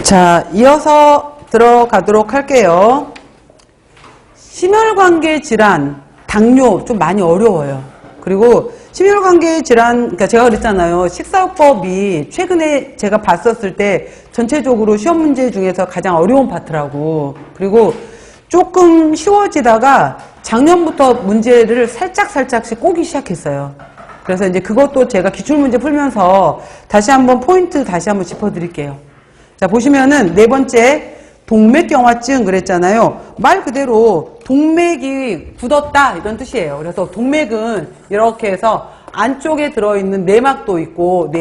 자, 이어서 들어가도록 할게요. 심혈관계 질환, 당뇨 좀 많이 어려워요. 그리고 심혈관계 질환, 그러니까 제가 그랬잖아요. 식사요법이 최근에 제가 봤었을 때 전체적으로 시험 문제 중에서 가장 어려운 파트라고. 그리고 조금 쉬워지다가 작년부터 문제를 살짝씩 꼬기 시작했어요. 그래서 이제 그것도 제가 기출문제 풀면서 다시 한번 포인트 다시 한번 짚어드릴게요. 자, 보시면은 네 번째 동맥경화증 그랬잖아요. 말 그대로 동맥이 굳었다 이런 뜻이에요. 그래서 동맥은 이렇게 해서 안쪽에 들어있는 내막도 있고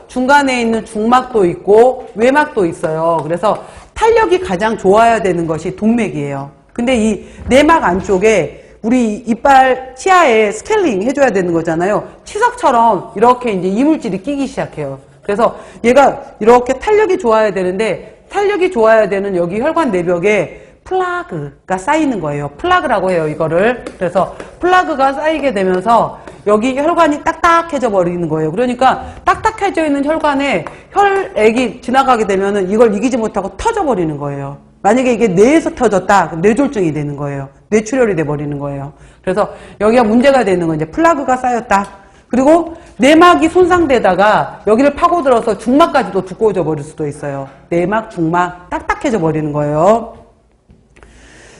중간에 있는 중막도 있고 외막도 있어요. 그래서 탄력이 가장 좋아야 되는 것이 동맥이에요. 근데 이 내막 안쪽에 우리 이빨 치아에 스케일링 해줘야 되는 거잖아요. 치석처럼 이렇게 이제 이물질이 끼기 시작해요. 그래서 얘가 이렇게 탄력이 좋아야 되는데 탄력이 좋아야 되는 여기 혈관 내벽에 플라그가 쌓이는 거예요. 플라그라고 해요, 이거를. 그래서 플라그가 쌓이게 되면서 여기 혈관이 딱딱해져 버리는 거예요. 그러니까 딱딱해져 있는 혈관에 혈액이 지나가게 되면은 이걸 이기지 못하고 터져 버리는 거예요. 만약에 이게 뇌에서 터졌다, 그럼 뇌졸중이 되는 거예요. 뇌출혈이 돼 버리는 거예요. 그래서 여기가 문제가 되는 건 이제 플라그가 쌓였다. 그리고 내막이 손상되다가 여기를 파고들어서 중막까지도 두꺼워져 버릴 수도 있어요. 내막, 중막 딱딱해져 버리는 거예요.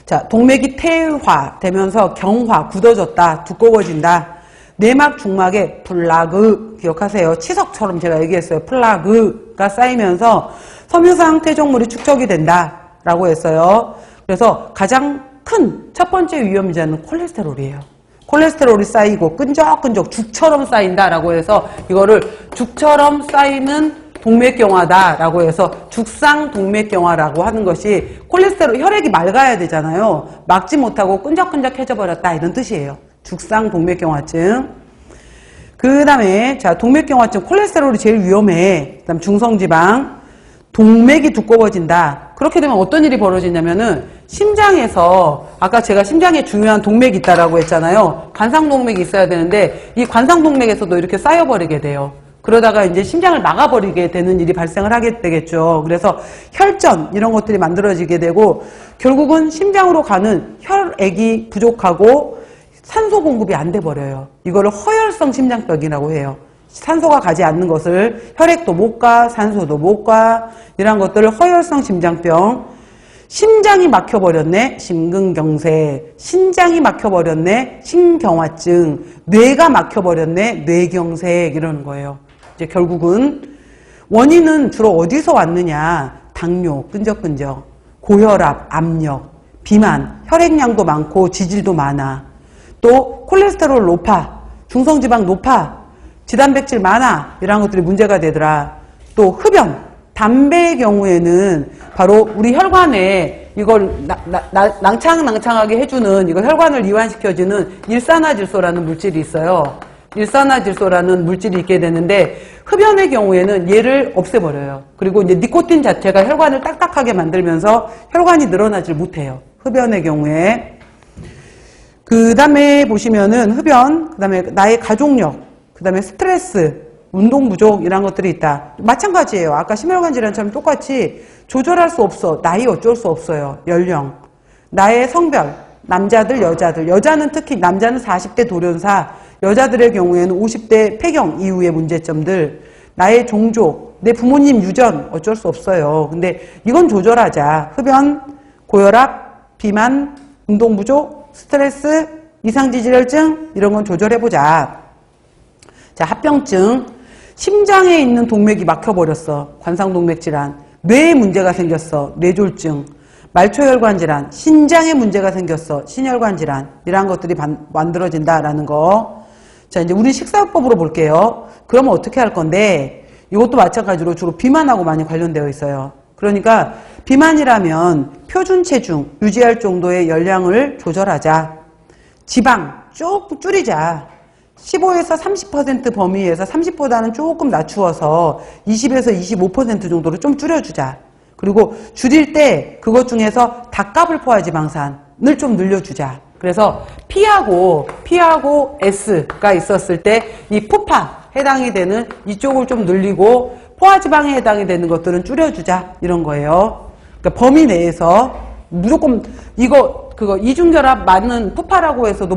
자, 동맥이 퇴화되면서 경화, 굳어졌다, 두꺼워진다. 내막, 중막에 플라그, 기억하세요. 치석처럼 제가 얘기했어요. 플라그가 쌓이면서 섬유상 퇴적물이 축적이 된다 라고 했어요. 그래서 가장 큰 첫 번째 위험자는 콜레스테롤이에요. 콜레스테롤이 쌓이고 끈적끈적 죽처럼 쌓인다라고 해서 이거를 죽처럼 쌓이는 동맥경화다라고 해서 죽상 동맥경화라고 하는 것이 콜레스테롤 혈액이 맑아야 되잖아요. 막지 못하고 끈적끈적해져 버렸다 이런 뜻이에요. 죽상 동맥경화증. 그 다음에 자 동맥경화증 콜레스테롤이 제일 위험해. 그 다음 중성지방 동맥이 두꺼워진다. 그렇게 되면 어떤 일이 벌어지냐면은 심장에서 아까 제가 심장에 중요한 동맥이 있다라고 했잖아요. 관상동맥이 있어야 되는데 이 관상동맥에서도 이렇게 쌓여버리게 돼요. 그러다가 이제 심장을 막아버리게 되는 일이 발생을 하게 되겠죠. 그래서 혈전 이런 것들이 만들어지게 되고 결국은 심장으로 가는 혈액이 부족하고 산소 공급이 안 돼 버려요. 이거를 허혈성 심장병이라고 해요. 산소가 가지 않는 것을 혈액도 못 가, 산소도 못 가, 이런 것들을 허혈성 심장병. 심장이 막혀버렸네, 심근경색. 신장이 막혀버렸네, 심경화증. 뇌가 막혀버렸네, 뇌경색. 이러는 거예요. 이제 결국은 원인은 주로 어디서 왔느냐? 당뇨, 끈적끈적, 고혈압, 압력, 비만, 혈액량도 많고 지질도 많아. 또 콜레스테롤 높아, 중성지방 높아, 지단백질 많아 이런 것들이 문제가 되더라. 또 흡연, 담배의 경우에는 바로 우리 혈관에 이걸 낭창하게 해주는 이거 혈관을 이완시켜주는 일산화질소라는 물질이 있어요. 일산화질소라는 물질이 있게 되는데 흡연의 경우에는 얘를 없애버려요. 그리고 이제 니코틴 자체가 혈관을 딱딱하게 만들면서 혈관이 늘어나질 못해요. 흡연의 경우에. 그 다음에 보시면은 흡연, 그 다음에 나의 가족력, 그 다음에 스트레스, 운동 부족 이런 것들이 있다. 마찬가지예요. 아까 심혈관 질환처럼 똑같이 조절할 수 없어. 나이 어쩔 수 없어요. 연령. 나의 성별, 남자들, 여자들. 여자는 특히 남자는 40대 돌연사, 여자들의 경우에는 50대 폐경 이후의 문제점들. 나의 종족, 내 부모님 유전 어쩔 수 없어요. 근데 이건 조절하자. 흡연, 고혈압, 비만, 운동 부족, 스트레스, 이상지질혈증 이런 건 조절해보자. 자, 합병증. 심장에 있는 동맥이 막혀버렸어. 관상동맥 질환. 뇌에 문제가 생겼어. 뇌졸중. 말초혈관 질환. 신장에 문제가 생겼어. 신혈관 질환. 이러한 것들이 만들어진다라는 거. 자, 이제 우리 식사요법으로 볼게요. 그러면 어떻게 할 건데, 이것도 마찬가지로 주로 비만하고 많이 관련되어 있어요. 그러니까 비만이라면 표준 체중 유지할 정도의 열량을 조절하자. 지방 조금 줄이자. 15에서 30% 범위에서 30보다는 조금 낮추어서 20에서 25% 정도로 좀 줄여주자. 그리고 줄일 때 그것 중에서 닭가불 포화지방산을 좀 늘려주자. 그래서 P하고 S가 있었을 때 이 푸파 해당이 되는 이쪽을 좀 늘리고 포화지방에 해당이 되는 것들은 줄여주자 이런 거예요. 그러니까 범위 내에서 무조건 이거 그거 이중결합 맞는 푸파라고 해서도